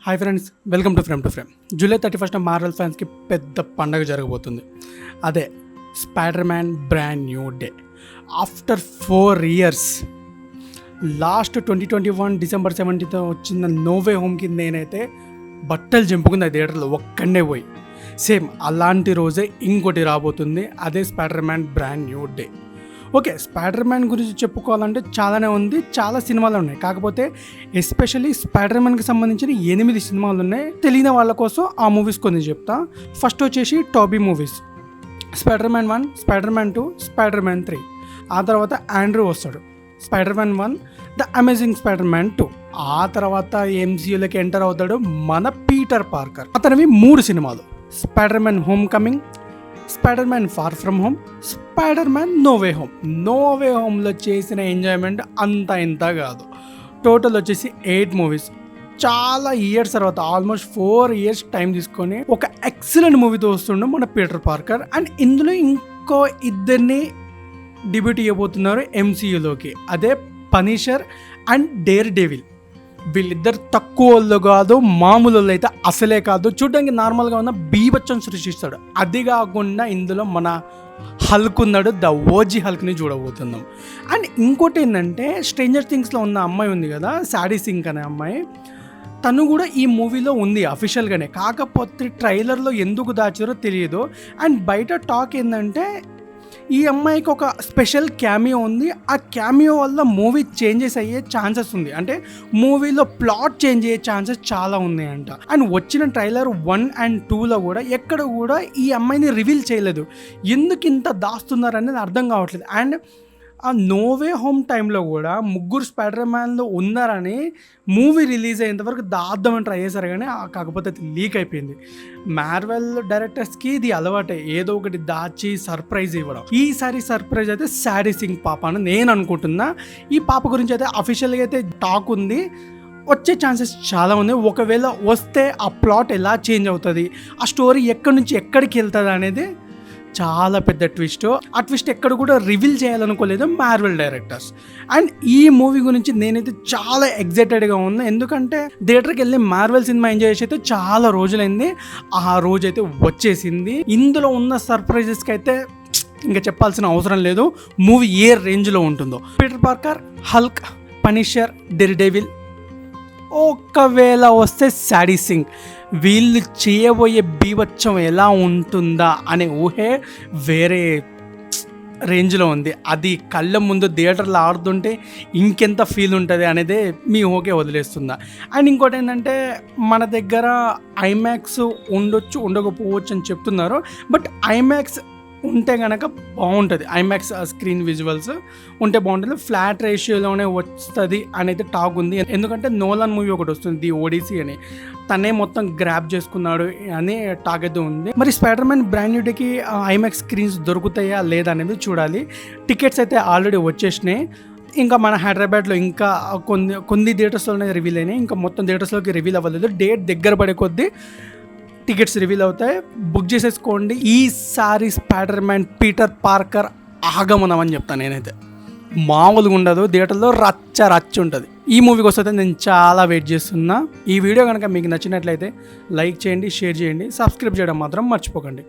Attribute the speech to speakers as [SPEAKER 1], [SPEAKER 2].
[SPEAKER 1] Hi friends, welcome to frame. July 31 Marvel ఫ్యాన్స్కి పెద్ద పండగ జరగబోతుంది. అదే spider man brand new day. After 4 years last 2021 December 17 వచ్చిన నోవే హోమ్కి నేనైతే బట్టలు చింపుకుంది ఆ థియేటర్లో ఒక్కడే పోయి. సేమ్ అలాంటి రోజే ఇంకోటి రాబోతుంది, అదే spider man brand new day. Okay, spider man గురించి చెప్పుకోవాలంటే చాలానే ఉంది, చాలా సినిమాలు ఉన్నాయి. కాకపోతే ఎస్పెషల్లీ స్పైడర్ మ్యాన్కి సంబంధించిన 8 సినిమాలు ఉన్నాయి. తెలియని వాళ్ళ కోసం ఆ మూవీస్ కొన్ని చెప్తా. ఫస్ట్ వచ్చేసి Tobey movies, Spider Man 1, Spider Man 2, Spider Man 3. ఆ తర్వాత ఆండ్రూ వస్తాడు, Spider Man 1, the amazing Spider Man 2. ఆ తర్వాత ఎంసీయూలోకి ఎంటర్ అవుతాడు మన పీటర్ పార్కర్. అతనివి 3 సినిమాలు, Spider Man Homecoming, Spider Man far from home, Spider Man no way home. No way హోమ్లో చేసిన ఎంజాయ్మెంట్ అంత ఇంత కాదు. టోటల్ వచ్చేసి 8 మూవీస్. చాలా ఇయర్స్ తర్వాత, ఆల్మోస్ట్ 4 years టైం తీసుకొని ఒక ఎక్సలెంట్ మూవీతో వస్తుండే మన పీటర్ పార్కర్. అండ్ ఇందులో ఇంకో ఇద్దరిని డెబ్యూట్ చేయబోతున్నారు ఎంసీయూలోకి, అదే పనిషర్ అండ్ డేర్ డెవిల్. వీళ్ళిద్దరు తక్కువ వాళ్ళు కాదు, మామూలు వాళ్ళు అయితే అసలే కాదు. చూడడానికి నార్మల్గా ఉన్న బీభత్సం సృష్టిస్తాడు. అది కాకుండా ఇందులో మన హల్క్ ఉన్నాడు, ద ఓజీ హల్క్ని చూడబోతున్నాం. అండ్ ఇంకోటి ఏంటంటే, స్ట్రేంజర్ థింగ్స్లో ఉన్న అమ్మాయి ఉంది కదా, సాడీ సింక్ అనే అమ్మాయి, తను కూడా ఈ మూవీలో ఉంది అఫీషియల్గానే. కాకపోతే ట్రైలర్లో ఎందుకు దాచారో తెలియదు. అండ్ బయట టాక్ ఏంటంటే, ఈ అమ్మాయికి ఒక స్పెషల్ క్యామియో ఉంది. ఆ క్యామియో వల్ల మూవీ చేంజెస్ అయ్యే ఛాన్సెస్ ఉంది, అంటే మూవీలో ప్లాట్ చేంజ్ అయ్యే ఛాన్సెస్ చాలా ఉన్నాయంట. అండ్ వచ్చిన ట్రైలర్ 1 and 2లో కూడా ఎక్కడ కూడా ఈ అమ్మాయిని రివీల్ చేయలేదు. ఎందుకు ఇంత దాస్తున్నారు అనేది అర్థం కావట్లేదు. అండ్ ఆ నోవే హోమ్ టైంలో కూడా 3 స్పైడర్ మ్యాన్లు ఉన్నారని మూవీ రిలీజ్ అయ్యేంతవరకు దాద్దామని ట్రై చేశారు, కానీ కాకపోతే అది లీక్ అయిపోయింది. మార్వెల్ డైరెక్టర్స్కి ఇది అలవాటే, ఏదో ఒకటి దాచి సర్ప్రైజ్ ఇవ్వడం. ఈసారి సర్ప్రైజ్ అయితే సాడీ సింగ్ పాప అని నేను అనుకుంటున్నా. ఈ పాప గురించి అయితే అఫీషియల్గా అయితే టాక్ ఉంది, వచ్చే ఛాన్సెస్ చాలా ఉంది. ఒకవేళ వస్తే ఆ ప్లాట్ ఎలా చేంజ్ అవుతుంది, ఆ స్టోరీ ఎక్కడి నుంచి ఎక్కడికి వెళ్తుంది అనేది చాలా పెద్ద ట్విస్ట్. ఆ ట్విస్ట్ ఎక్కడ కూడా రివీల్ చేయాలనుకోలేదు మార్వెల్ డైరెక్టర్స్. అండ్ ఈ మూవీ గురించి నేనైతే చాలా ఎగ్జైటెడ్గా ఉన్నా, ఎందుకంటే థియేటర్కి వెళ్ళి మార్వెల్ సినిమా ఎంజాయ్ చేసి అయితే చాలా రోజులైంది. ఆ రోజైతే వచ్చేసింది. ఇందులో ఉన్న సర్ప్రైజెస్కి అయితే ఇంకా చెప్పాల్సిన అవసరం లేదు, మూవీ ఏ రేంజ్లో ఉంటుందో. Peter Parker, Hulk, Punisher, dare devil, ఒకవేళ వస్తే సాడీ సింగ్, వీళ్ళు చేయబోయే బీభత్సం ఎలా ఉంటుందా అనే ఊహే వేరే రేంజ్లో ఉంది. అది కళ్ళ ముందు థియేటర్లో ఆడుతుంటే ఇంకెంత ఫీల్ ఉంటుంది అనేది మీ ఊహకే వదిలేస్తుందా. అండ్ ఇంకోటి ఏంటంటే, మన దగ్గర ఐమాక్స్ ఉండొచ్చు ఉండకపోవచ్చు అని చెప్తున్నారు, బట్ ఐమాక్స్ ఉంటే కనుక బాగుంటుంది. ఐమాక్స్ స్క్రీన్ విజువల్స్ ఉంటే బాగుంటుంది, ఫ్లాట్ రేషియోలోనే వస్తుంది అనేది టాక్ ఉంది. ఎందుకంటే నోలాన్ మూవీ ఒకటి వస్తుంది, ది ఓడిసీ అని, తనే మొత్తం గ్రాప్ చేసుకున్నాడు అని టాక్ అయితే ఉంది. మరి స్పైడర్ మ్యాన్ బ్రాండ్ న్యూ డేకి ఐమాక్స్ స్క్రీన్స్ దొరుకుతాయా లేదా అనేది చూడాలి. టికెట్స్ అయితే ఆల్రెడీ వచ్చేసినాయి. ఇంకా మన హైదరాబాద్లో ఇంకా కొన్ని థియేటర్స్లోనే రివీల్ అయినాయి, ఇంకా మొత్తం థియేటర్స్లోకి రివీల్ అవ్వలేదు. డేట్ దగ్గర పడే కొద్దీ టికెట్స్ రివీల్ అవుతాయి, బుక్ చేసేసుకోండి. ఈసారి స్పైడర్ మ్యాన్ పీటర్ పార్కర్ ఆగమనం అని చెప్తాను నేనైతే. మామూలుగా ఉండదు, థియేటర్లో రచ్చ ఉంటుంది. ఈ మూవీకి వస్తే నేను చాలా వెయిట్ చేస్తున్నా. ఈ వీడియో కనుక మీకు నచ్చినట్లయితే లైక్ చేయండి, షేర్ చేయండి, సబ్స్క్రైబ్ చేయడం మాత్రం మర్చిపోకండి.